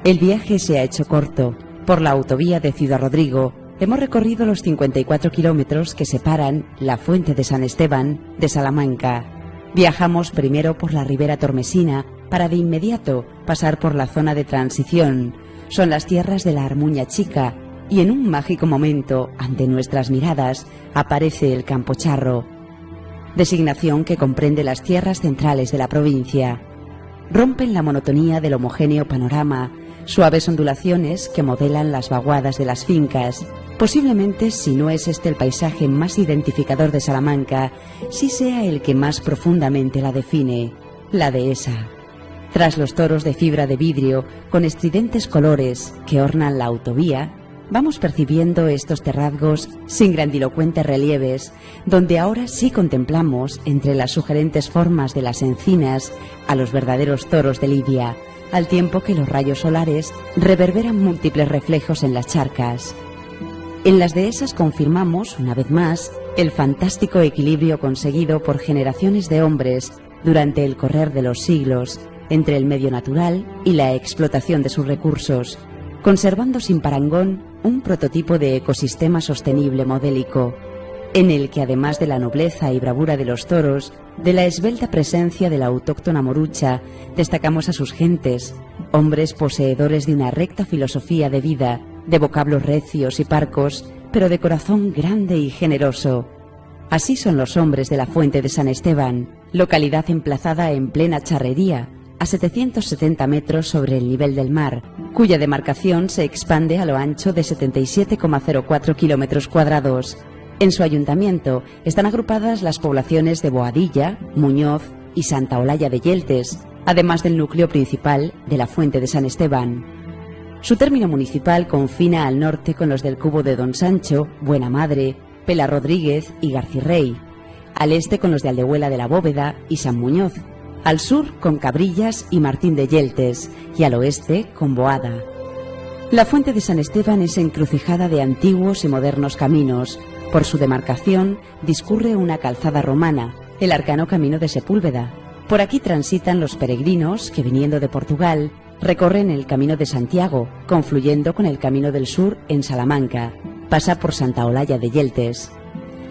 El viaje se ha hecho corto. Por la autovía de Ciudad Rodrigo hemos recorrido los 54 kilómetros que separan la Fuente de San Esteban de Salamanca. Viajamos primero por la ribera tormesina para de inmediato pasar por la zona de transición. Son las tierras de la Armuña Chica y en un mágico momento, ante nuestras miradas, aparece el Campo Charro, designación que comprende las tierras centrales de la provincia. Rompen la monotonía del homogéneo panorama, suaves ondulaciones que modelan las vaguadas de las fincas. Posiblemente, si no es este el paisaje más identificador de Salamanca, sí sea el que más profundamente la define, la dehesa. Tras los toros de fibra de vidrio, con estridentes colores que ornan la autovía, vamos percibiendo estos terrazgos sin grandilocuentes relieves, donde ahora sí contemplamos, entre las sugerentes formas de las encinas, a los verdaderos toros de Lidia, al tiempo que los rayos solares reverberan múltiples reflejos en las charcas. En las dehesas confirmamos, una vez más, el fantástico equilibrio conseguido por generaciones de hombres durante el correr de los siglos entre el medio natural y la explotación de sus recursos, conservando sin parangón un prototipo de ecosistema sostenible modélico, en el que además de la nobleza y bravura de los toros, de la esbelta presencia de la autóctona morucha, destacamos a sus gentes, hombres poseedores de una recta filosofía de vida, de vocablos recios y parcos, pero de corazón grande y generoso. Así son los hombres de la Fuente de San Esteban, localidad emplazada en plena charrería, a 770 metros sobre el nivel del mar, cuya demarcación se expande a lo ancho de 77,04 kilómetros cuadrados. En su ayuntamiento están agrupadas las poblaciones de Boadilla, Muñoz y Santa Olalla de Yeltes, además del núcleo principal de la Fuente de San Esteban. Su término municipal confina al norte con los del Cubo de Don Sancho, Buena Madre, Pela Rodríguez y Garcirrey, al este con los de Aldehuela de la Bóveda y San Muñoz, al sur con Cabrillas y Martín de Yeltes y al oeste con Boada. La Fuente de San Esteban es encrucijada de antiguos y modernos caminos. Por su demarcación discurre una calzada romana, el arcano Camino de Sepúlveda. Por aquí transitan los peregrinos que, viniendo de Portugal, recorren el Camino de Santiago, confluyendo con el Camino del Sur en Salamanca. Pasa por Santa Olalla de Yeltes.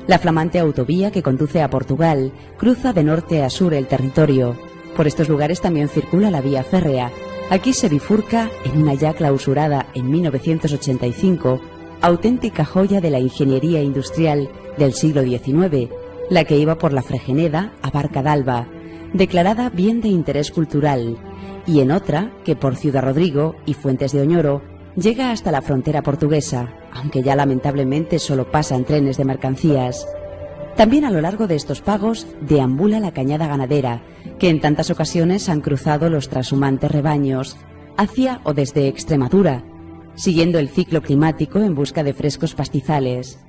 La flamante autovía que conduce a Portugal cruza de norte a sur el territorio. Por estos lugares también circula la vía férrea. Aquí se bifurca, en una ya clausurada en 1985, auténtica joya de la ingeniería industrial del siglo XIX, la que iba por la Fregeneda a Barca d'Alba, declarada bien de interés cultural, y en otra que por Ciudad Rodrigo y Fuentes de Oñoro llega hasta la frontera portuguesa, aunque ya lamentablemente solo pasan trenes de mercancías. También a lo largo de estos pagos deambula la cañada ganadera, que en tantas ocasiones han cruzado los trashumantes rebaños hacia o desde Extremadura, siguiendo el ciclo climático en busca de frescos pastizales.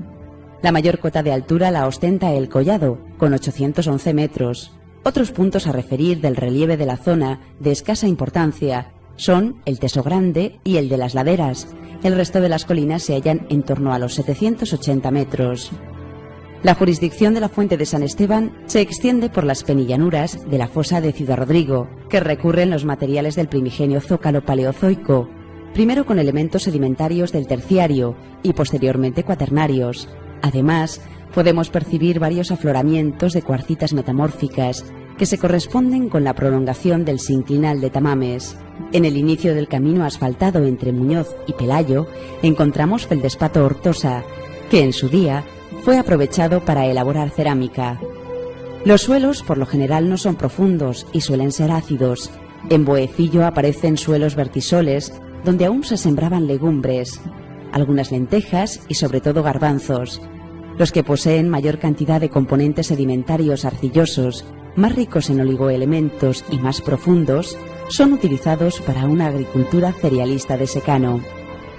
La mayor cota de altura la ostenta el Collado, con 811 metros. Otros puntos a referir del relieve de la zona, de escasa importancia, son el Teso Grande y el de las Laderas. El resto de las colinas se hallan en torno a los 780 metros. La jurisdicción de la Fuente de San Esteban se extiende por las penillanuras de la fosa de Ciudad Rodrigo, que recurren los materiales del primigenio zócalo paleozoico, primero con elementos sedimentarios del terciario y posteriormente cuaternarios. Además, podemos percibir varios afloramientos de cuarcitas metamórficas que se corresponden con la prolongación del sinclinal de Tamames. En el inicio del camino asfaltado entre Muñoz y Pelayo encontramos feldespato Hortosa, que en su día fue aprovechado para elaborar cerámica. Los suelos por lo general no son profundos y suelen ser ácidos. En Boecillo aparecen suelos vertisoles donde aún se sembraban legumbres, algunas lentejas y sobre todo garbanzos. Los que poseen mayor cantidad de componentes sedimentarios arcillosos, más ricos en oligoelementos y más profundos, son utilizados para una agricultura cerealista de secano.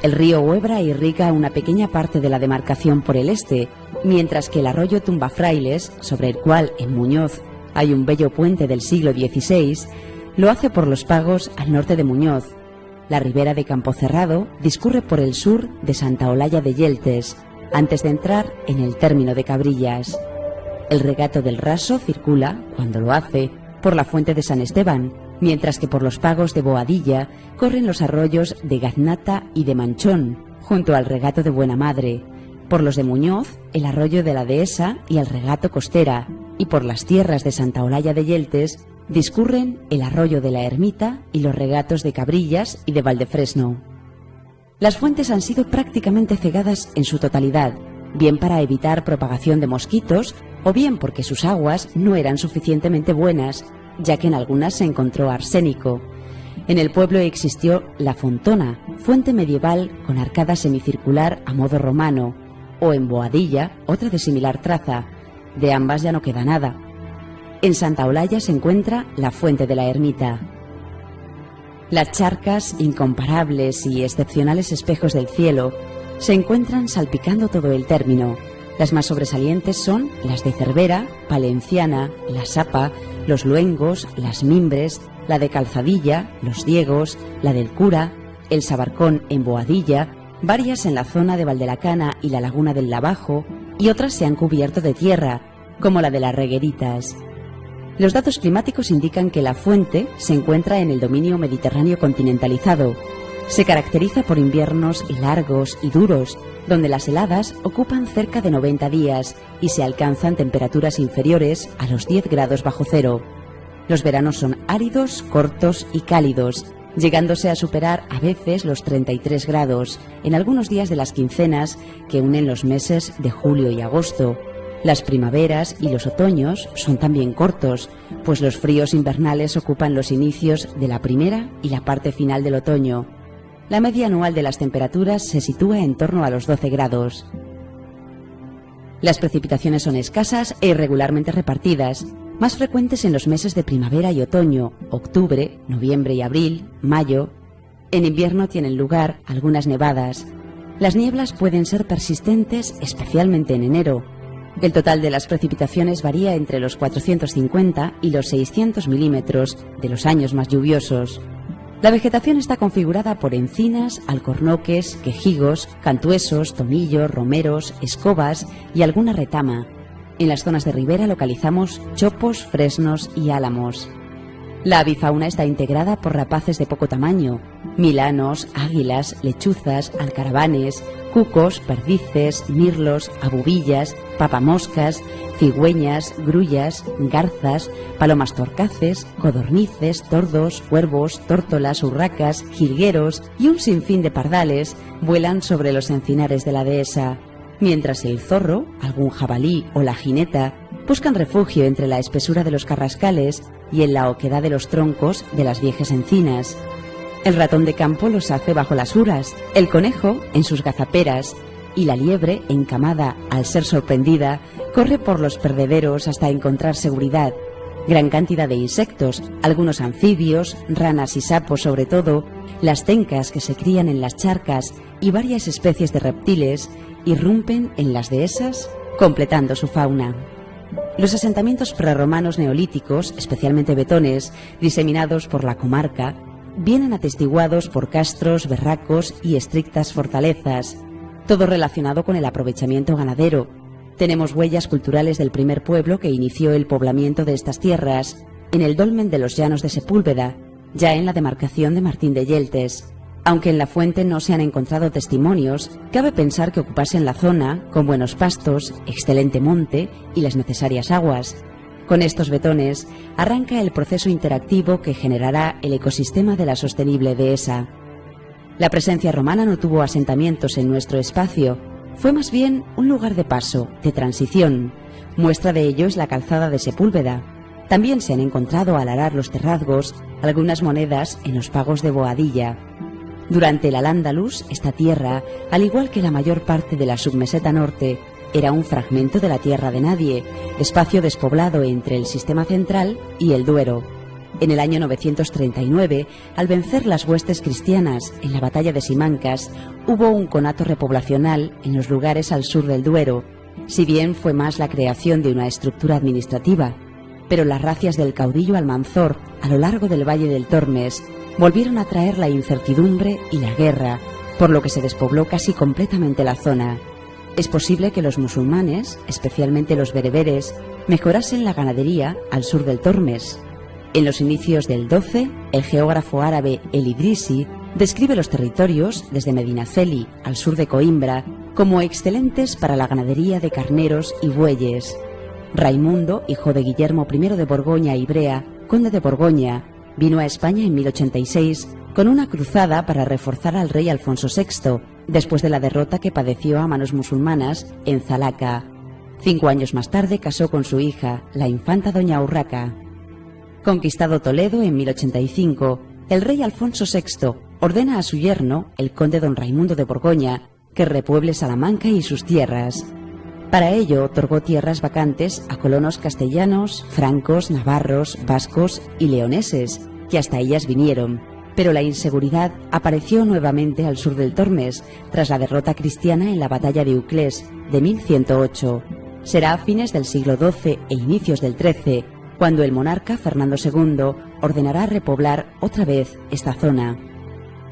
El río Huebra irriga una pequeña parte de la demarcación por el este, mientras que el arroyo Tumbafrailes, sobre el cual en Muñoz hay un bello puente del siglo XVI, lo hace por los pagos al norte de Muñoz. La ribera de Campocerrado discurre por el sur de Santa Olalla de Yeltes, antes de entrar en el término de Cabrillas. El regato del Raso circula, cuando lo hace, por la Fuente de San Esteban, mientras que por los pagos de Boadilla corren los arroyos de Gaznata y de Manchón, junto al regato de Buena Madre, por los de Muñoz, el arroyo de la Dehesa y el regato Costera, y por las tierras de Santa Olalla de Yeltes discurren el arroyo de la Ermita y los regatos de Cabrillas y de Valdefresno. Las fuentes han sido prácticamente cegadas en su totalidad, bien para evitar propagación de mosquitos o bien porque sus aguas no eran suficientemente buenas, ya que en algunas se encontró arsénico. En el pueblo existió la Fontona, fuente medieval con arcada semicircular a modo romano, o en Boadilla, otra de similar traza. De ambas ya no queda nada. En Santa Olalla se encuentra la fuente de la Ermita. Las charcas, incomparables y excepcionales espejos del cielo, se encuentran salpicando todo el término. Las más sobresalientes son las de Cervera, Palenciana, La Sapa, Los Luengos, Las Mimbres, la de Calzadilla, Los Diegos, la del Cura, el Sabarcón en Boadilla, varias en la zona de Valdelacana y la laguna del Lavajo, y otras se han cubierto de tierra, como la de las Regueritas. Los datos climáticos indican que la fuente se encuentra en el dominio mediterráneo continentalizado. Se caracteriza por inviernos largos y duros, donde las heladas ocupan cerca de 90 días y se alcanzan temperaturas inferiores a los 10 grados bajo cero. Los veranos son áridos, cortos y cálidos, llegándose a superar a veces los 33 grados en algunos días de las quincenas que unen los meses de julio y agosto. Las primaveras y los otoños son también cortos, pues los fríos invernales ocupan los inicios de la primera y la parte final del otoño. La media anual de las temperaturas se sitúa en torno a los 12 grados. Las precipitaciones son escasas e irregularmente repartidas, más frecuentes en los meses de primavera y otoño, octubre, noviembre y abril, mayo. En invierno tienen lugar algunas nevadas. Las nieblas pueden ser persistentes, especialmente en enero. El total de las precipitaciones varía entre los 450 y los 600 milímetros de los años más lluviosos. La vegetación está configurada por encinas, alcornoques, quejigos, cantuesos, tomillos, romeros, escobas y alguna retama. En las zonas de ribera localizamos chopos, fresnos y álamos. La avifauna está integrada por rapaces de poco tamaño, milanos, águilas, lechuzas, alcaravanes, cucos, perdices, mirlos, abubillas, papamoscas, cigüeñas, grullas, garzas, palomas torcaces, codornices, tordos, cuervos, tórtolas, urracas, jilgueros y un sinfín de pardales vuelan sobre los encinares de la dehesa, mientras el zorro, algún jabalí o la jineta buscan refugio entre la espesura de los carrascales y en la oquedad de los troncos de las viejas encinas. El ratón de campo los hace bajo las uras, el conejo en sus gazaperas y la liebre, encamada al ser sorprendida, corre por los perdederos hasta encontrar seguridad. Gran cantidad de insectos, algunos anfibios, ranas y sapos sobre todo, las tencas que se crían en las charcas y varias especies de reptiles irrumpen en las dehesas, completando su fauna. Los asentamientos prerromanos neolíticos, especialmente betones, diseminados por la comarca, vienen atestiguados por castros, berracos y estrictas fortalezas, todo relacionado con el aprovechamiento ganadero. Tenemos huellas culturales del primer pueblo que inició el poblamiento de estas tierras, en el dolmen de los Llanos de Sepúlveda, ya en la demarcación de Martín de Yeltes. Aunque en la fuente no se han encontrado testimonios, cabe pensar que ocupasen la zona con buenos pastos, excelente monte y las necesarias aguas. Con estos betones arranca el proceso interactivo que generará el ecosistema de la sostenible dehesa. La presencia romana no tuvo asentamientos en nuestro espacio, fue más bien un lugar de paso, de transición. Muestra de ello es la calzada de Sepúlveda. También se han encontrado al arar los terrazgos algunas monedas en los pagos de Boadilla. Durante el Al-Ándalus, esta tierra, al igual que la mayor parte de la submeseta norte, era un fragmento de la tierra de nadie, espacio despoblado entre el sistema central y el Duero. En el año 939, al vencer las huestes cristianas en la batalla de Simancas, hubo un conato repoblacional en los lugares al sur del Duero, si bien fue más la creación de una estructura administrativa. Pero las racias del caudillo Almanzor, a lo largo del valle del Tormes, volvieron a traer la incertidumbre y la guerra, por lo que se despobló casi completamente la zona. Es posible que los musulmanes, especialmente los bereberes, mejorasen la ganadería al sur del Tormes. En los inicios del XII, el geógrafo árabe El Idrisi describe los territorios, desde Medinaceli al sur de Coimbra, como excelentes para la ganadería de carneros y bueyes. Raimundo, hijo de Guillermo I de Borgoña y Brea, conde de Borgoña, vino a España en 1086 con una cruzada para reforzar al rey Alfonso VI, después de la derrota que padeció a manos musulmanas en Zalaca. 5 años más tarde casó con su hija, la infanta doña Urraca. Conquistado Toledo en 1085, el rey Alfonso VI ordena a su yerno, el conde don Raimundo de Borgoña, que repueble Salamanca y sus tierras. Para ello otorgó tierras vacantes a colonos castellanos, francos, navarros, vascos y leoneses, que hasta ellas vinieron, pero la inseguridad apareció nuevamente al sur del Tormes, tras la derrota cristiana en la batalla de Uclés de 1108. Será a fines del siglo XII e inicios del XIII, cuando el monarca Fernando II ordenará repoblar otra vez esta zona.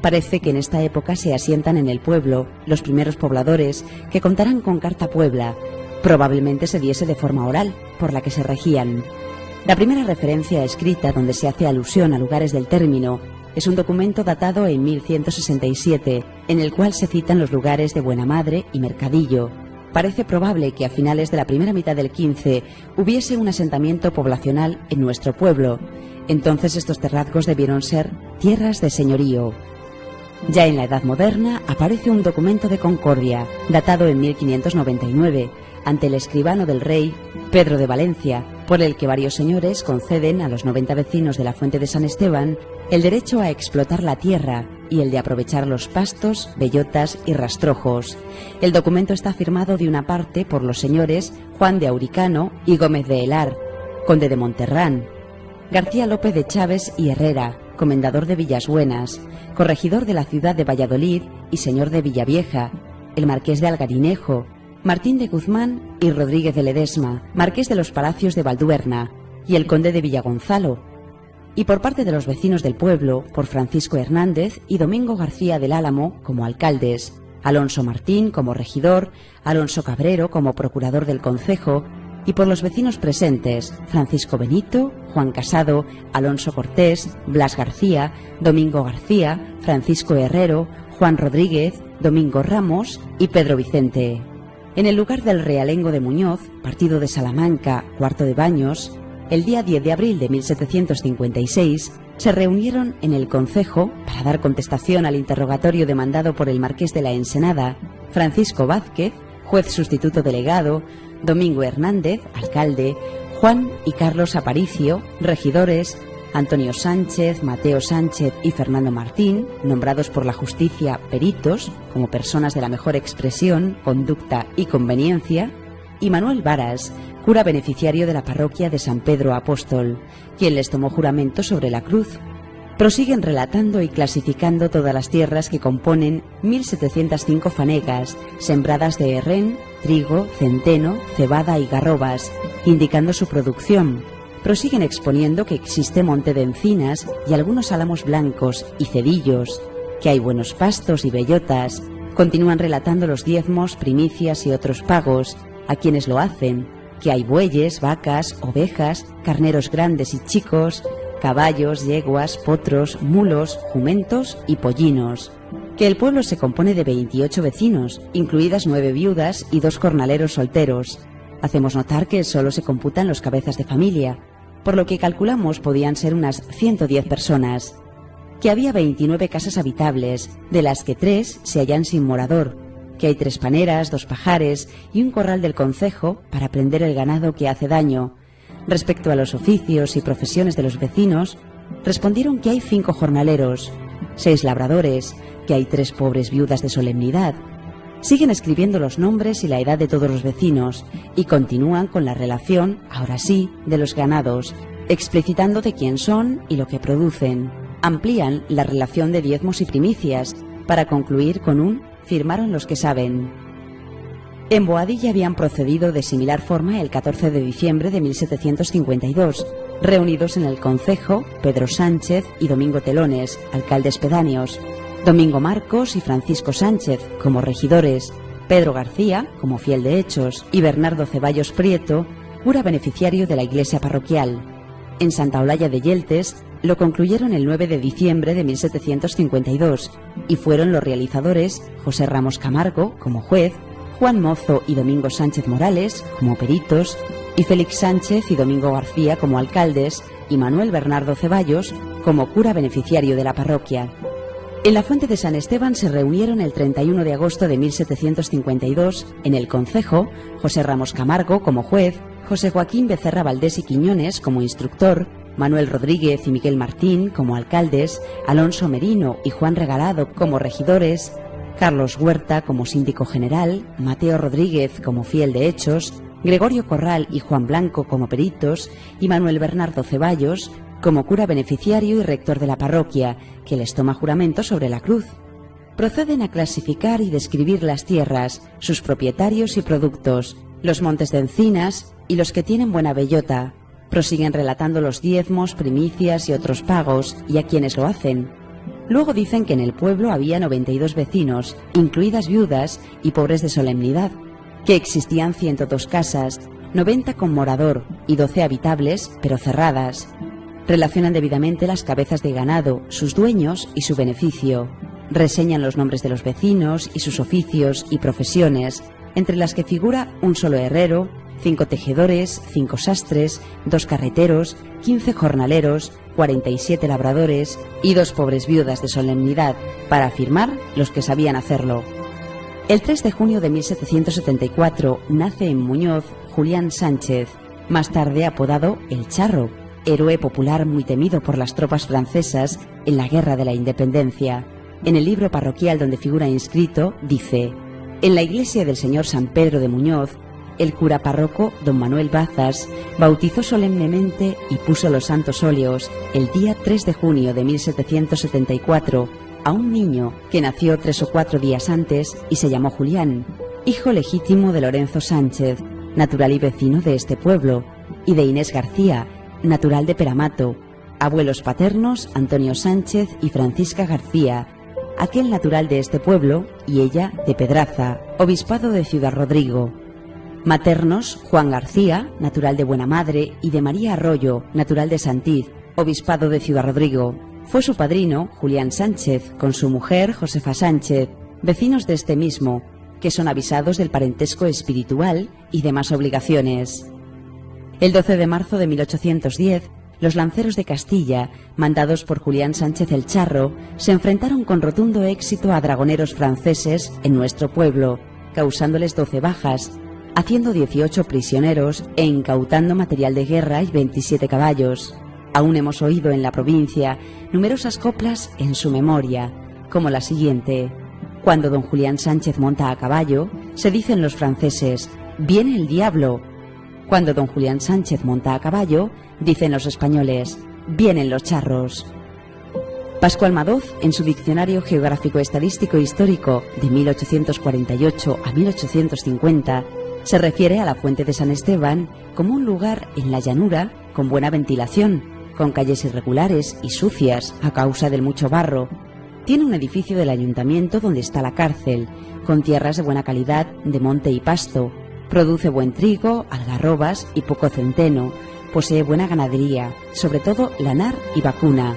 Parece que en esta época se asientan en el pueblo los primeros pobladores que contarán con Carta Puebla. Probablemente se diese de forma oral, por la que se regían. La primera referencia escrita donde se hace alusión a lugares del término es un documento datado en 1167, en el cual se citan los lugares de Buenamadre y Mercadillo. Parece probable que a finales de la primera mitad del XV hubiese un asentamiento poblacional en nuestro pueblo. Entonces estos terrazgos debieron ser tierras de señorío. Ya en la Edad Moderna aparece un documento de concordia, datado en 1599, ante el escribano del rey, Pedro de Valencia, por el que varios señores conceden a los 90 vecinos de la Fuente de San Esteban el derecho a explotar la tierra y el de aprovechar los pastos, bellotas y rastrojos. El documento está firmado de una parte por los señores Juan de Auricano y Gómez de Helar, conde de Monterrán, García López de Chaves y Herrera, comendador de Villasbuenas, corregidor de la ciudad de Valladolid y señor de Villavieja, el marqués de Algarinejo, Martín de Guzmán y Rodríguez de Ledesma, marqués de los Palacios de Valduerna, y el conde de Villagonzalo, y por parte de los vecinos del pueblo, por Francisco Hernández y Domingo García del Álamo como alcaldes, Alonso Martín como regidor, Alonso Cabrero como procurador del concejo, y por los vecinos presentes, Francisco Benito, Juan Casado, Alonso Cortés, Blas García, Domingo García, Francisco Herrero, Juan Rodríguez, Domingo Ramos y Pedro Vicente. En el lugar del realengo de Muñoz, partido de Salamanca, Cuarto de Baños, el día 10 de abril de 1756, se reunieron en el concejo para dar contestación al interrogatorio demandado por el marqués de la Ensenada, Francisco Vázquez, juez sustituto delegado, Domingo Hernández, alcalde, Juan y Carlos Aparicio, regidores, Antonio Sánchez, Mateo Sánchez y Fernando Martín, nombrados por la justicia peritos, como personas de la mejor expresión, conducta y conveniencia, y Manuel Varas, cura beneficiario de la parroquia de San Pedro Apóstol, quien les tomó juramento sobre la cruz. Prosiguen relatando y clasificando todas las tierras que componen 1.705 fanegas, sembradas de herrén, trigo, centeno, cebada y garrobas, indicando su producción. Prosiguen exponiendo que existe monte de encinas y algunos álamos blancos y cedillos, que hay buenos pastos y bellotas. Continúan relatando los diezmos, primicias y otros pagos, a quienes lo hacen, que hay bueyes, vacas, ovejas, carneros grandes y chicos, caballos, yeguas, potros, mulos, jumentos y pollinos, que el pueblo se compone de 28 vecinos, incluidas 9 viudas y 2 jornaleros solteros. Hacemos notar que solo se computan los cabezas de familia, por lo que calculamos podían ser unas 110 personas, que había 29 casas habitables, de las que 3 se hallan sin morador, que hay 3 paneras, 2 pajares y un corral del concejo para prender el ganado que hace daño. Respecto a los oficios y profesiones de los vecinos, respondieron que hay 5 jornaleros, 6 labradores, que hay 3 pobres viudas de solemnidad. Siguen escribiendo los nombres y la edad de todos los vecinos y continúan con la relación, ahora sí, de los ganados, explicitando de quién son y lo que producen. Amplían la relación de diezmos y primicias para concluir con un «firmaron los que saben». En Boadilla habían procedido de similar forma el 14 de diciembre de 1752, reunidos en el concejo Pedro Sánchez y Domingo Telones, alcaldes pedáneos, Domingo Marcos y Francisco Sánchez como regidores, Pedro García como fiel de hechos y Bernardo Ceballos Prieto, cura beneficiario de la iglesia parroquial. En Santa Olalla de Yeltes lo concluyeron el 9 de diciembre de 1752 y fueron los realizadores José Ramos Camargo como juez, Juan Mozo y Domingo Sánchez Morales como peritos, y Félix Sánchez y Domingo García como alcaldes, y Manuel Bernardo Ceballos como cura beneficiario de la parroquia. En la fuente de San Esteban se reunieron el 31 de agosto de 1752 en el concejo José Ramos Camargo como juez, José Joaquín Becerra Valdés y Quiñones como instructor, Manuel Rodríguez y Miguel Martín como alcaldes, Alonso Merino y Juan Regalado como regidores, Carlos Huerta como síndico general, Mateo Rodríguez como fiel de hechos, Gregorio Corral y Juan Blanco como peritos y Manuel Bernardo Ceballos como cura beneficiario y rector de la parroquia, que les toma juramento sobre la cruz. Proceden a clasificar y describir las tierras, sus propietarios y productos, los montes de encinas y los que tienen buena bellota. Prosiguen relatando los diezmos, primicias y otros pagos y a quienes lo hacen. Luego dicen que en el pueblo había 92 vecinos, incluidas viudas y pobres de solemnidad, que existían 102 casas, 90 con morador y 12 habitables, pero cerradas. Relacionan debidamente las cabezas de ganado, sus dueños y su beneficio. Reseñan los nombres de los vecinos y sus oficios y profesiones, entre las que figura un solo herrero, 5 tejedores, 5 sastres, 2 carreteros, 15 jornaleros, 47 labradores y 2 pobres viudas de solemnidad, para afirmar los que sabían hacerlo. El 3 de junio de 1774 nace en Muñoz Julián Sánchez, más tarde apodado El Charro, héroe popular muy temido por las tropas francesas en la Guerra de la Independencia. En el libro parroquial donde figura inscrito, dice: en la iglesia del Señor San Pedro de Muñoz, el cura párroco don Manuel Bazas bautizó solemnemente y puso los santos óleos el día 3 de junio de 1774 a un niño que nació 3 o 4 días antes y se llamó Julián, hijo legítimo de Lorenzo Sánchez, natural y vecino de este pueblo, y de Inés García, natural de Peramato, abuelos paternos Antonio Sánchez y Francisca García, aquel natural de este pueblo y ella de Pedraza, obispado de Ciudad Rodrigo. Maternos Juan García, natural de Buena Madre, y de María Arroyo, natural de Santiz, obispado de Ciudad Rodrigo. Fue su padrino Julián Sánchez, con su mujer Josefa Sánchez, vecinos de este mismo, que son avisados del parentesco espiritual y demás obligaciones. El 12 de marzo de 1810, los lanceros de Castilla, mandados por Julián Sánchez el Charro, se enfrentaron con rotundo éxito a dragoneros franceses en nuestro pueblo, causándoles 12 bajas, haciendo 18 prisioneros e incautando material de guerra y 27 caballos. Aún hemos oído en la provincia numerosas coplas en su memoria, como la siguiente: cuando don Julián Sánchez monta a caballo, se dicen los franceses: «¡Viene el diablo!». Cuando don Julián Sánchez monta a caballo, dicen los españoles: «¡Vienen los charros!». Pascual Madoz, en su Diccionario Geográfico Estadístico Histórico de 1848 a 1850, se refiere a la fuente de San Esteban como un lugar en la llanura con buena ventilación, con calles irregulares y sucias a causa del mucho barro. Tiene un edificio del ayuntamiento donde está la cárcel, con tierras de buena calidad de monte y pasto. Produce buen trigo, algarrobas y poco centeno. Posee buena ganadería, sobre todo lanar y vacuna.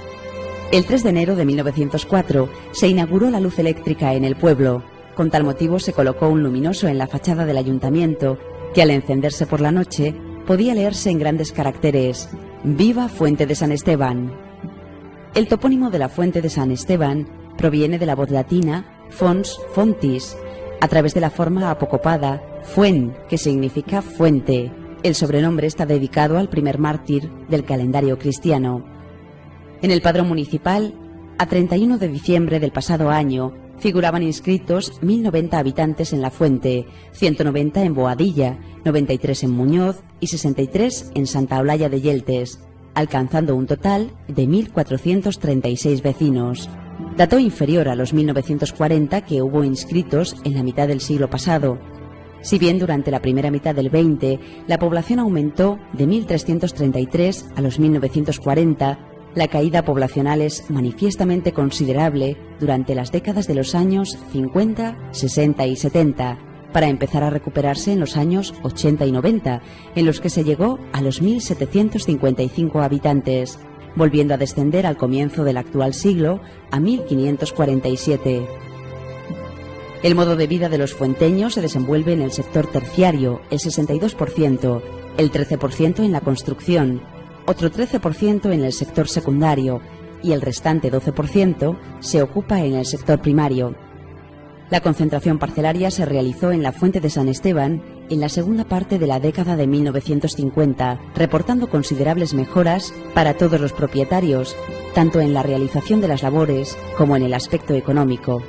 El 3 de enero de 1904 se inauguró la luz eléctrica en el pueblo. Con tal motivo se colocó un luminoso en la fachada del ayuntamiento que, al encenderse por la noche, podía leerse en grandes caracteres: «Viva Fuente de San Esteban». El topónimo de la Fuente de San Esteban proviene de la voz latina fons fontis, a través de la forma apocopada fuen, que significa fuente. El sobrenombre está dedicado al primer mártir del calendario cristiano. En el padrón municipal, a 31 de diciembre del pasado año, figuraban inscritos 1090 habitantes en La Fuente, 190 en Boadilla, 93 en Muñoz y 63 en Santa Olalla de Yeltes, alcanzando un total de 1436 vecinos. Dato inferior a los 1940 que hubo inscritos en la mitad del siglo pasado. Si bien durante la primera mitad del 20 la población aumentó de 1333 a los 1940, la caída poblacional es manifiestamente considerable durante las décadas de los años 50, 60 y 70, para empezar a recuperarse en los años 80 y 90, en los que se llegó a los 1.755 habitantes, volviendo a descender al comienzo del actual siglo a 1.547. El modo de vida de los fuenteños se desenvuelve en el sector terciario, el 62%, el 13% en la construcción, otro 13% en el sector secundario y el restante 12% se ocupa en el sector primario. La concentración parcelaria se realizó en la Fuente de San Esteban en la segunda parte de la década de 1950, reportando considerables mejoras para todos los propietarios, tanto en la realización de las labores como en el aspecto económico.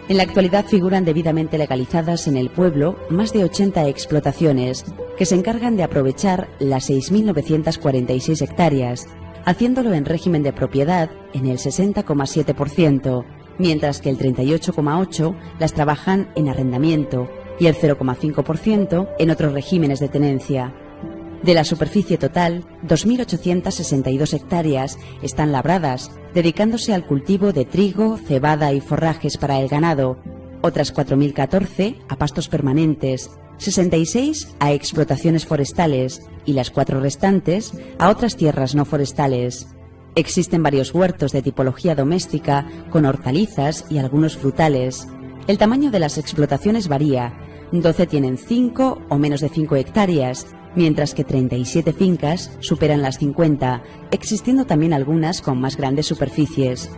En la actualidad figuran debidamente legalizadas en el pueblo más de 80 explotaciones que se encargan de aprovechar las 6.946 hectáreas, haciéndolo en régimen de propiedad en el 60,7%, mientras que el 38,8% las trabajan en arrendamiento y el 0,5% en otros regímenes de tenencia. De la superficie total, 2.862 hectáreas están labradas, dedicándose al cultivo de trigo, cebada y forrajes para el ganado, otras 4.014 a pastos permanentes, 66 a explotaciones forestales y las 4 restantes a otras tierras no forestales. Existen varios huertos de tipología doméstica con hortalizas y algunos frutales. El tamaño de las explotaciones varía. 12 tienen 5 o menos de 5 hectáreas, mientras que 37 fincas superan las 50, existiendo también algunas con más grandes superficies.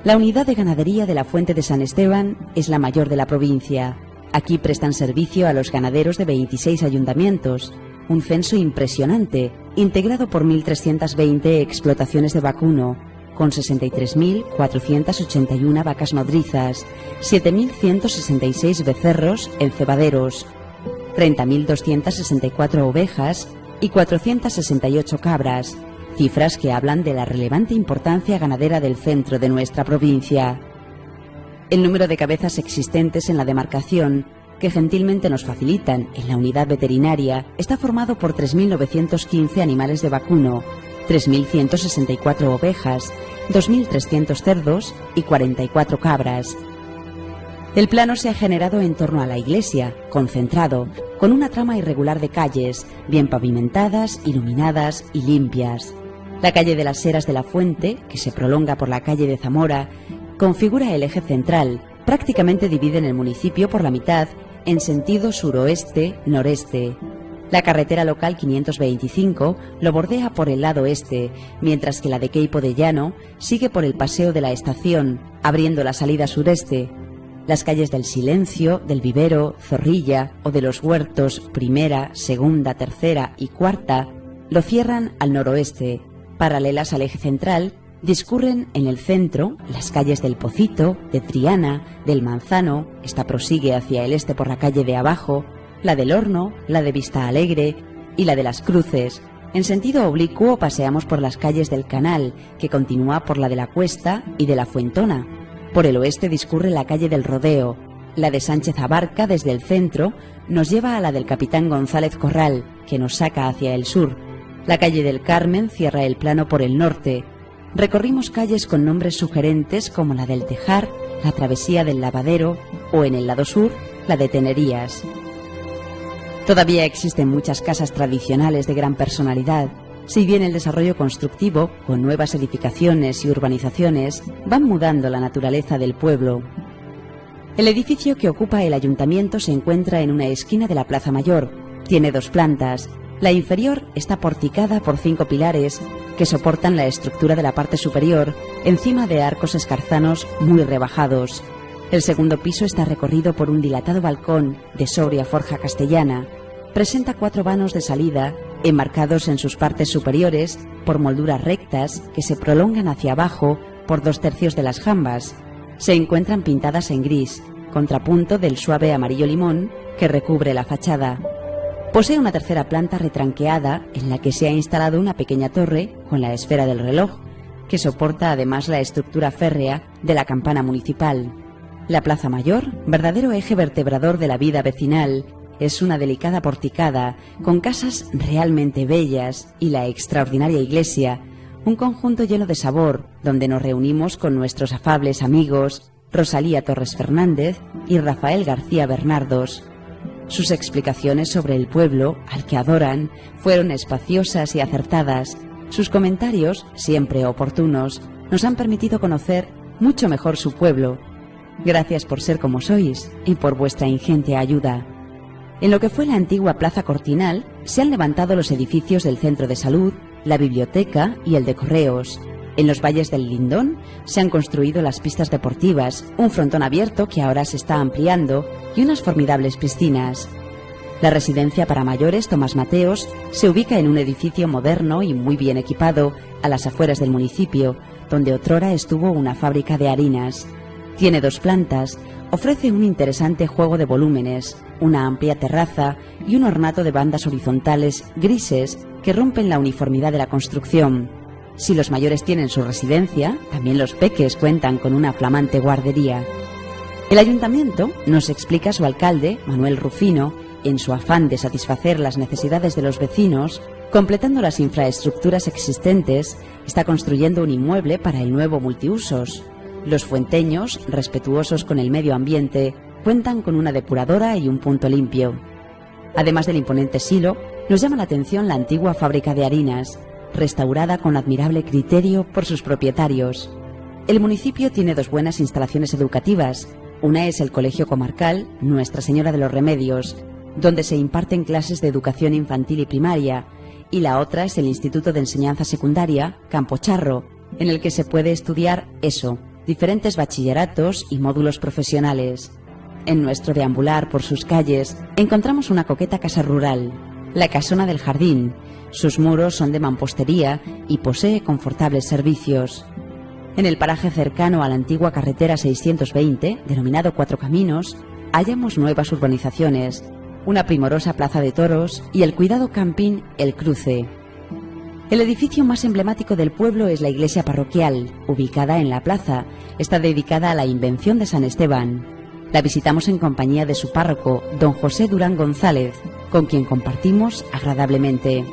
La unidad de ganadería de la Fuente de San Esteban es la mayor de la provincia. Aquí prestan servicio a los ganaderos de 26 ayuntamientos, un censo impresionante, integrado por 1.320 explotaciones de vacuno, con 63.481 vacas nodrizas, 7.166 becerros en cebaderos, 30.264 ovejas y 468 cabras, cifras que hablan de la relevante importancia ganadera del centro de nuestra provincia. El número de cabezas existentes en la demarcación, que gentilmente nos facilitan en la unidad veterinaria, está formado por 3.915 animales de vacuno, 3.164 ovejas, 2.300 cerdos y 44 cabras. El plano se ha generado en torno a la iglesia, concentrado, con una trama irregular de calles, bien pavimentadas, iluminadas y limpias. La calle de las Heras de la Fuente, que se prolonga por la calle de Zamora, configura el eje central, prácticamente divide el municipio por la mitad en sentido suroeste-noreste. La carretera local 525 lo bordea por el lado este, mientras que la de Queipo de Llano sigue por el Paseo de la Estación, abriendo la salida sureste. Las calles del Silencio, del Vivero, Zorrilla o de los Huertos primera, segunda, tercera y cuarta lo cierran al noroeste. Paralelas al eje central, discurren en el centro las calles del Pocito, de Triana, del Manzano, esta prosigue hacia el este por la calle de Abajo, la del Horno, la de Vista Alegre y la de las Cruces. En sentido oblicuo paseamos por las calles del Canal, que continúa por la de la Cuesta y de la Fuentona. Por el oeste discurre la calle del Rodeo. La de Sánchez Abarca, desde el centro, nos lleva a la del Capitán González Corral, que nos saca hacia el sur. La calle del Carmen cierra el plano por el norte. Recorrimos calles con nombres sugerentes como la del Tejar, la Travesía del Lavadero o, en el lado sur, la de Tenerías. Todavía existen muchas casas tradicionales de gran personalidad, si bien el desarrollo constructivo, con nuevas edificaciones y urbanizaciones, van mudando la naturaleza del pueblo. El edificio que ocupa el ayuntamiento se encuentra en una esquina de la Plaza Mayor. Tiene 2 plantas. La inferior está porticada por 5 pilares que soportan la estructura de la parte superior, encima de arcos escarzanos muy rebajados. El segundo piso está recorrido por un dilatado balcón de sobria forja castellana. Presenta 4 vanos de salida, enmarcados en sus partes superiores por molduras rectas que se prolongan hacia abajo por 2/3 de las jambas. Se encuentran pintadas en gris, contrapunto del suave amarillo limón que recubre la fachada. Posee una tercera planta retranqueada en la que se ha instalado una pequeña torre con la esfera del reloj, que soporta además la estructura férrea de la campana municipal. La Plaza Mayor, verdadero eje vertebrador de la vida vecinal, es una delicada porticada con casas realmente bellas y la extraordinaria iglesia, un conjunto lleno de sabor donde nos reunimos con nuestros afables amigos Rosalía Torres Fernández y Rafael García Bernardos. Sus explicaciones sobre el pueblo, al que adoran, fueron espaciosas y acertadas. Sus comentarios, siempre oportunos, nos han permitido conocer mucho mejor su pueblo. Gracias por ser como sois y por vuestra ingente ayuda. En lo que fue la antigua Plaza Cortinal, se han levantado los edificios del Centro de Salud, la biblioteca y el de Correos. En los valles del Lindón se han construido las pistas deportivas, un frontón abierto que ahora se está ampliando y unas formidables piscinas. La residencia para mayores Tomás Mateos se ubica en un edificio moderno y muy bien equipado a las afueras del municipio, donde otrora estuvo una fábrica de harinas. Tiene 2 plantas, ofrece un interesante juego de volúmenes, una amplia terraza y un ornato de bandas horizontales grises que rompen la uniformidad de la construcción. Si los mayores tienen su residencia, también los peques cuentan con una flamante guardería. El ayuntamiento, nos explica su alcalde, Manuel Rufino, en su afán de satisfacer las necesidades de los vecinos, completando las infraestructuras existentes, está construyendo un inmueble para el nuevo multiusos. Los fuenteños, respetuosos con el medio ambiente, cuentan con una depuradora y un punto limpio. Además del imponente silo, nos llama la atención la antigua fábrica de harinas, restaurada con admirable criterio por sus propietarios. El municipio tiene 2 buenas instalaciones educativas. Una es el Colegio Comarcal Nuestra Señora de los Remedios, donde se imparten clases de educación infantil y primaria, y la otra es el Instituto de Enseñanza Secundaria Campocharro, en el que se puede estudiar ESO, diferentes bachilleratos y módulos profesionales. En nuestro deambular por sus calles encontramos una coqueta casa rural, la Casona del Jardín. Sus muros son de mampostería y posee confortables servicios. En el paraje cercano a la antigua carretera 620, denominado Cuatro Caminos, hallamos nuevas urbanizaciones, una primorosa plaza de toros y el cuidado camping El Cruce. El edificio más emblemático del pueblo es la iglesia parroquial, ubicada en la plaza. Está dedicada a la invención de San Esteban. La visitamos en compañía de su párroco, don José Durán González, con quien compartimos agradablemente.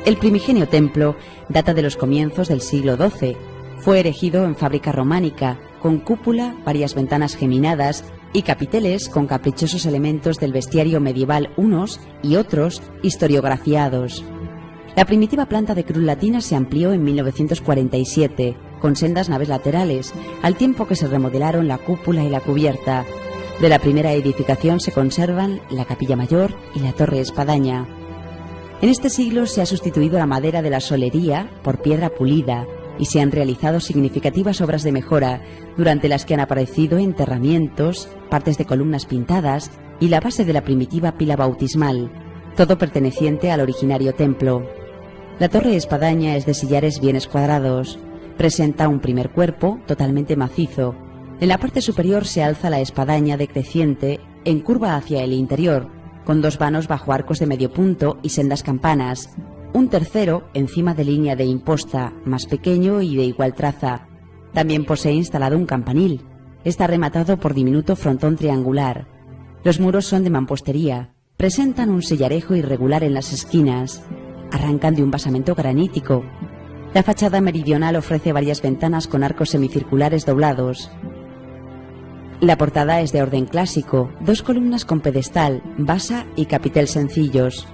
El primigenio templo data de los comienzos del siglo XII. Fue erigido en fábrica románica, con cúpula, varias ventanas geminadas y capiteles con caprichosos elementos del bestiario medieval unos y otros historiografiados. La primitiva planta de cruz latina se amplió en 1947, con sendas naves laterales, al tiempo que se remodelaron la cúpula y la cubierta. De la primera edificación se conservan la capilla mayor y la torre espadaña. En este siglo se ha sustituido la madera de la solería por piedra pulida y se han realizado significativas obras de mejora, durante las que han aparecido enterramientos, partes de columnas pintadas y la base de la primitiva pila bautismal, todo perteneciente al originario templo. La torre espadaña es de sillares bien escuadrados. Presenta un primer cuerpo totalmente macizo. En la parte superior se alza la espadaña decreciente en curva hacia el interior, con 2 vanos bajo arcos de medio punto y sendas campanas. Un tercero encima de línea de imposta, más pequeño y de igual traza. También posee instalado un campanil. Está rematado por diminuto frontón triangular. Los muros son de mampostería. Presentan un sillarejo irregular en las esquinas. Arrancan de un basamento granítico. La fachada meridional ofrece varias ventanas con arcos semicirculares doblados. La portada es de orden clásico, 2 columnas con pedestal, basa y capitel sencillos.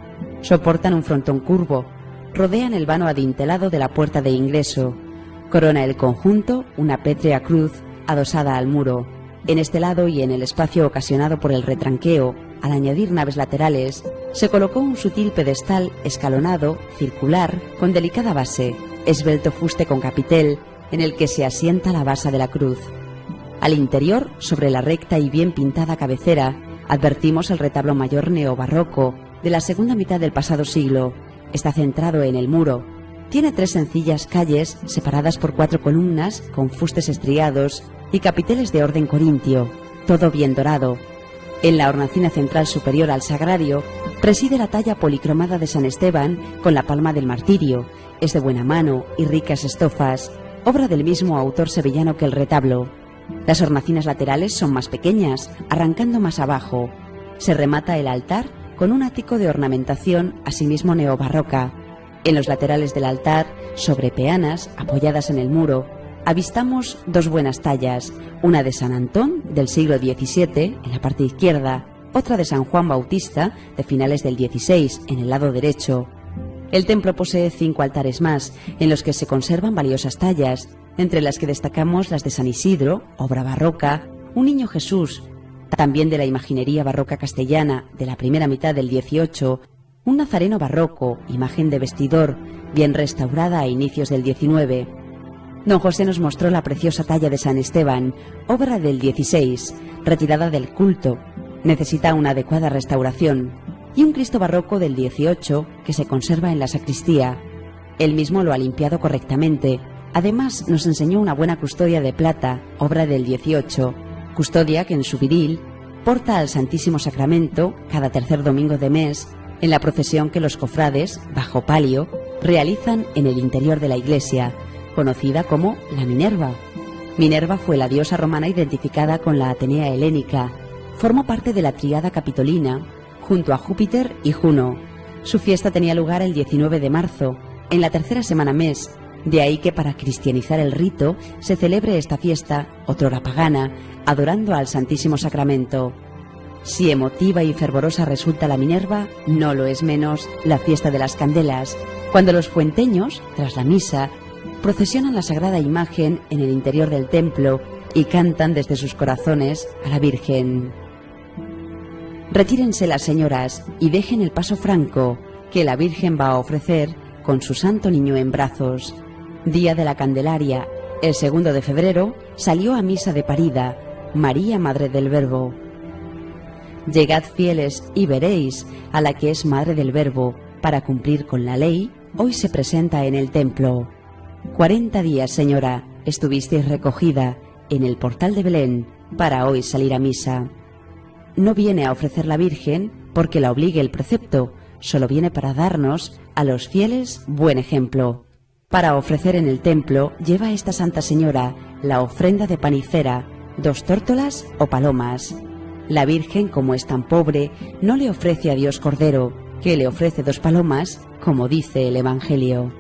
Soportan un frontón curvo, rodean el vano adintelado de la puerta de ingreso. Corona el conjunto una pétrea cruz adosada al muro. En este lado y en el espacio ocasionado por el retranqueo, al añadir naves laterales, se colocó un sutil pedestal escalonado, circular, con delicada base, esbelto fuste con capitel, en el que se asienta la basa de la cruz. Al interior, sobre la recta y bien pintada cabecera, advertimos el retablo mayor neobarroco, de la segunda mitad del pasado siglo. Está centrado en el muro. Tiene 3 sencillas calles separadas por 4 columnas con fustes estriados y capiteles de orden corintio, todo bien dorado. En la hornacina central superior al sagrario preside la talla policromada de San Esteban con la palma del martirio. Es de buena mano y ricas estofas, obra del mismo autor sevillano que el retablo. Las hornacinas laterales son más pequeñas, arrancando más abajo. Se remata el altar con un ático de ornamentación asimismo neobarroca. En los laterales del altar, sobre peanas apoyadas en el muro, avistamos 2 buenas tallas, una de San Antón del siglo XVII en la parte izquierda otra de San Juan Bautista, de finales del XVI, en el lado derecho. El templo posee 5 altares más, en los que se conservan valiosas tallas, entre las que destacamos las de San Isidro, obra barroca, un Niño Jesús, también de la imaginería barroca castellana de la primera mitad del XVIII, un Nazareno barroco, imagen de vestidor, bien restaurada a inicios del XIX. Don José nos mostró la preciosa talla de San Esteban, obra del XVI, retirada del culto, necesita una adecuada restauración, y un Cristo barroco del XVIII que se conserva en la sacristía. Él mismo lo ha limpiado correctamente. Además, nos enseñó una buena custodia de plata, obra del XVIII, custodia que en su viril porta al Santísimo Sacramento cada tercer domingo de mes en la procesión que los cofrades, bajo palio, realizan en el interior de la iglesia, conocida como la Minerva. Minerva fue la diosa romana identificada con la Atenea helénica. Formó parte de la tríada capitolina, junto a Júpiter y Juno. Su fiesta tenía lugar el 19 de marzo, en la tercera semana mes, de ahí que para cristianizar el rito se celebre esta fiesta, otrora pagana, adorando al Santísimo Sacramento. Si emotiva y fervorosa resulta la Minerva, no lo es menos la fiesta de las candelas, cuando los fuenteños, tras la misa, procesionan la sagrada imagen en el interior del templo y cantan desde sus corazones a la Virgen. Retírense las señoras y dejen el paso franco, que la Virgen va a ofrecer con su santo niño en brazos. Día de la Candelaria, el 2 de febrero, salió a misa de parida, María Madre del Verbo. Llegad fieles y veréis a la que es Madre del Verbo, para cumplir con la ley, hoy se presenta en el templo. 40 días, señora, estuvisteis recogida en el portal de Belén, para hoy salir a misa. No viene a ofrecer la Virgen porque la obligue el precepto, solo viene para darnos, a los fieles, buen ejemplo. Para ofrecer en el templo lleva esta Santa Señora la ofrenda de pan y cera, 2 tórtolas o palomas. La Virgen, como es tan pobre, no le ofrece a Dios cordero, que le ofrece 2 palomas, como dice el Evangelio.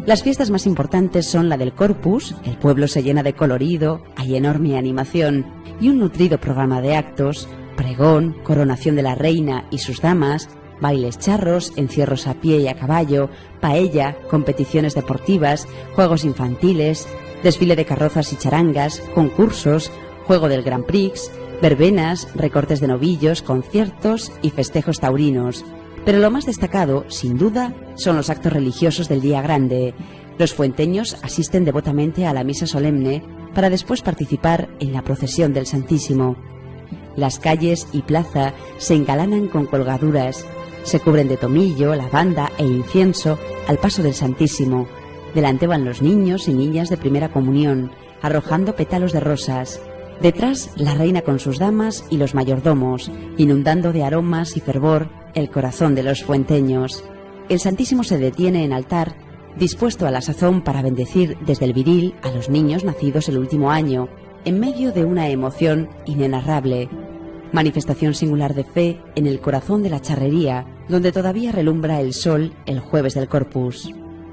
Las fiestas más importantes son la del Corpus, el pueblo se llena de colorido, hay enorme animación y un nutrido programa de actos, pregón, coronación de la reina y sus damas, bailes charros, encierros a pie y a caballo, paella, competiciones deportivas, juegos infantiles, desfile de carrozas y charangas, concursos, juego del Grand Prix, verbenas, recortes de novillos, conciertos y festejos taurinos. Pero lo más destacado, sin duda, son los actos religiosos del día grande. Los fuenteños asisten devotamente a la misa solemne para después participar en la procesión del Santísimo. Las calles y plaza se engalanan con colgaduras, se cubren de tomillo, lavanda e incienso al paso del Santísimo. Delante van los niños y niñas de primera comunión, arrojando pétalos de rosas. Detrás, la reina con sus damas y los mayordomos, inundando de aromas y fervor el corazón de los fuenteños. El Santísimo se detiene en altar, dispuesto a la sazón para bendecir desde el viril a los niños nacidos el último año, en medio de una emoción inenarrable. Manifestación singular de fe en el corazón de la charrería, donde todavía relumbra el sol el jueves del Corpus.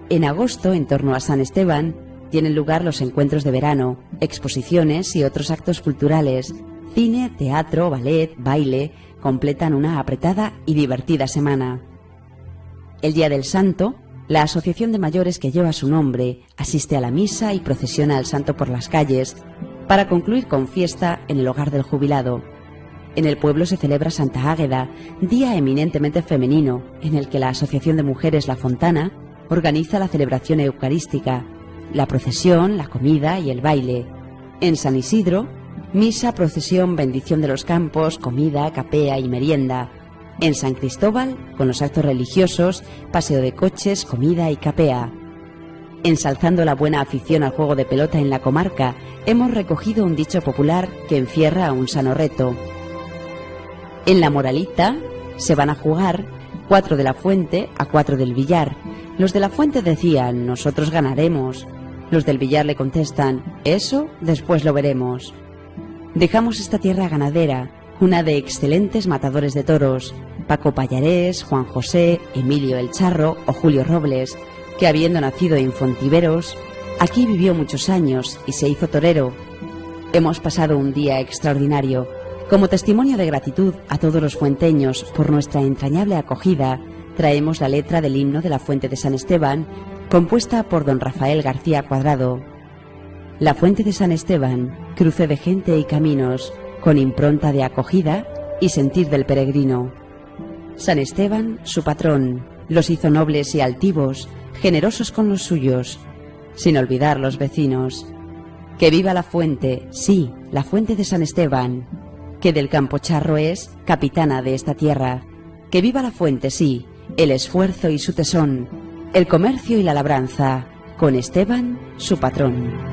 En agosto, en torno a San Esteban, tienen lugar los encuentros de verano, exposiciones y otros actos culturales. Cine, teatro, ballet, baile completan una apretada y divertida semana. El día del Santo, la asociación de mayores que lleva su nombre asiste a la misa y procesiona al santo por las calles, para concluir con fiesta en el hogar del jubilado. En el pueblo se celebra Santa Águeda, día eminentemente femenino, en el que la Asociación de Mujeres La Fontana organiza la celebración eucarística, la procesión, la comida y el baile. En San Isidro, misa, procesión, bendición de los campos, comida, capea y merienda. En San Cristóbal, con los actos religiosos, paseo de coches, comida y capea. Ensalzando la buena afición al juego de pelota en la comarca, hemos recogido un dicho popular que encierra un sano reto. En la Moralita se van a jugar 4 de la Fuente a 4 del Villar. Los de la Fuente decían, nosotros ganaremos. Los del Villar le contestan, eso después lo veremos. Dejamos esta tierra ganadera, una de excelentes matadores de toros, Paco Pallarés, Juan José, Emilio el Charro o Julio Robles, que habiendo nacido en Fontiveros, aquí vivió muchos años y se hizo torero. Hemos pasado un día extraordinario. Como testimonio de gratitud a todos los fuenteños por nuestra entrañable acogida, traemos la letra del himno de la Fuente de San Esteban, compuesta por don Rafael García Cuadrado. La Fuente de San Esteban, cruce de gente y caminos, con impronta de acogida y sentir del peregrino. San Esteban, su patrón, los hizo nobles y altivos, generosos con los suyos, sin olvidar los vecinos. Que viva la fuente, sí, la Fuente de San Esteban, que del Campocharro es capitana de esta tierra. Que viva la fuente, sí, el esfuerzo y su tesón, el comercio y la labranza, con Esteban, su patrón.